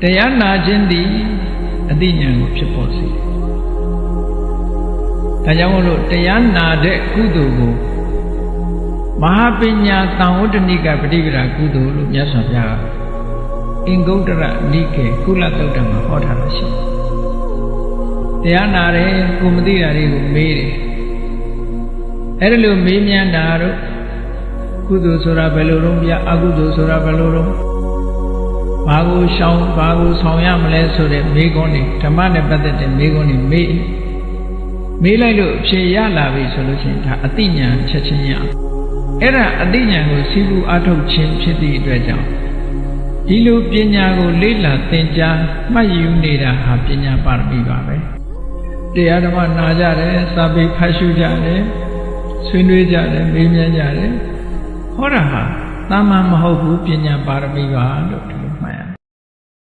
တရားနာခြင်းသည်အသိဉာဏ်ကိုဖြစ်ပေါ်စေဒါကြောင့်မို့လို့တရားနာတဲ့ကုသိုလ်ကိုမဟာပညာသံဝတ္တနိကပฏิပဒါကုသိုလ်လို့မြတ်စွာဘုရားအင်္ဂုတ္တရနိကေကုလသုတ်တံမှာဟောထားတာရှိတယ်တရားနာတယ်ကိုမသိတာတွေကိုမေးတယ်အဲ့ဒါလို့မေးမြန်းတာတို့ကုသိုလ်ဆိုတာဘယ်လိုလုပ်ပြအကုသိုလ်ဆိုတာဘယ်လိုလုပ်ဘာကိုရှောင်ဘာကိုဆောင်ရမလဲဆိုတဲ့မေးခွန်းတွေဓမ္မနဲ့ပတ်သက်တဲ့မေးခွန်းတွေမေးလိုက်လို့အဖြေရလာပြီဆိုလို့ရှိရင်ဒါအသိဉာဏ်ချက်ချင်းရအဲ့ဒါအသိဉာဏ်ကိုစီးပူးအထုတ်ခြင်းဖြစ်သည့်အတွက်ကြောင့်ဒီလိုပညာကိုလေ့လာသင်ကြားမှတ်ယူနေတာဟာပညာပါရမီပါပဲတရားဓမ္မနာကြတယ်စာပေဖတ်ရှုကြတယ်ဆွေးနွေးကြတယ်မေးမြန်းကြတယ်ဟောတာဟာသာမန်မဟုတ်ဘူးပညာပါရမီပါလို့